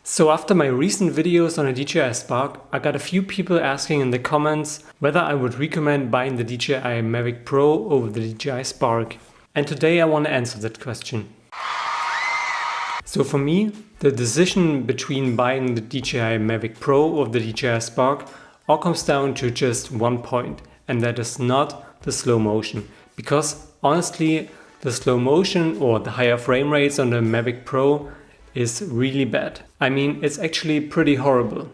So after my recent videos on a DJI Spark, I got a few people asking in the comments whether I would recommend buying the DJI MAVIC Pro over the DJI Spark. And today I want to answer that question. So for me, the decision between buying the DJI MAVIC Pro or the DJI Spark all comes down to just one point, and that is not the slow motion. Because honestly, the slow motion or the higher frame rates on the MAVIC Pro is really bad. I mean, it's actually pretty horrible.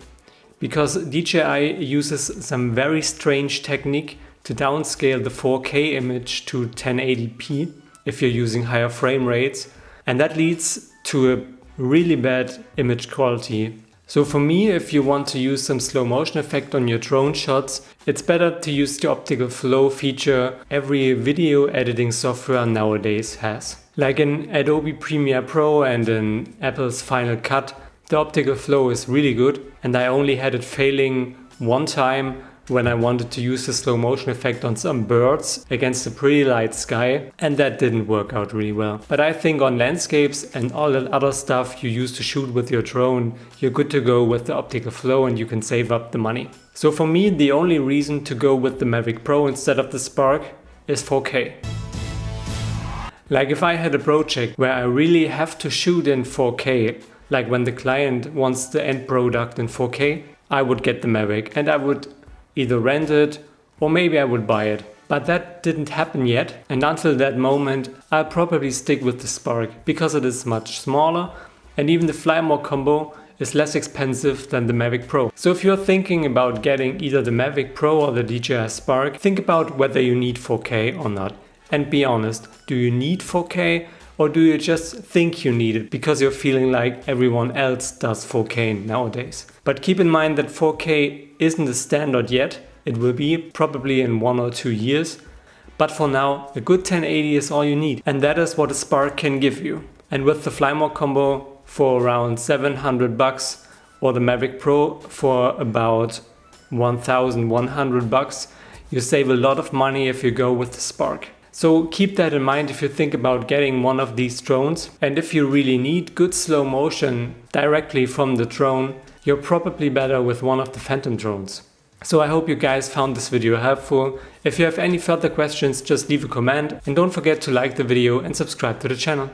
Because DJI uses some very strange technique to downscale the 4K image to 1080p if you're using higher frame rates. And that leads to a really bad image quality. So for me, if you want to use some slow motion effect on your drone shots, it's better to use the Optical Flow feature every video editing software nowadays has. Like in Adobe Premiere Pro and in Apple's Final Cut, the Optical Flow is really good, and I only had it failing one time when I wanted to use the slow motion effect on some birds against a pretty light sky, and that didn't work out really well. But I think on landscapes and all that other stuff you use to shoot with your drone, you're good to go with the Optical Flow and you can save up the money. So for me, the only reason to go with the MAVIC Pro instead of the Spark is 4K. Like if I had a project where I really have to shoot in 4K, like when the client wants the end product in 4K, I would get the MAVIC and I would either rent it or maybe I would buy it. But that didn't happen yet, and until that moment I'll probably stick with the Spark because it is much smaller and even the fly more combo is less expensive than the MAVIC Pro. So if you're thinking about getting either the MAVIC Pro or the DJI Spark, think about whether you need 4K or not. And be honest, do you need 4K or do you just think you need it because you're feeling like everyone else does 4K nowadays? But keep in mind that 4K isn't the standard yet. It will be probably in 1 or 2 years. But for now, a good 1080 is all you need. And that is what a Spark can give you. And with the Fly More combo for around $700 or the MAVIC Pro for about $1,100, you save a lot of money if you go with the Spark. So keep that in mind if you think about getting one of these drones. And if you really need good slow motion directly from the drone, you're probably better with one of the Phantom drones. So I hope you guys found this video helpful. If you have any further questions, just leave a comment and don't forget to like the video and subscribe to the channel.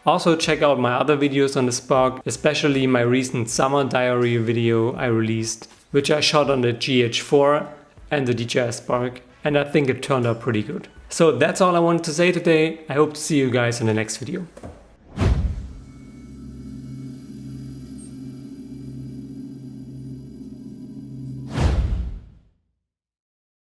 Also check out my other videos on the Spark, especially my recent summer diary video I released, which I shot on the GH4 and the DJI Spark, and I think it turned out pretty good. So that's all I wanted to say today. I hope to see you guys in the next video.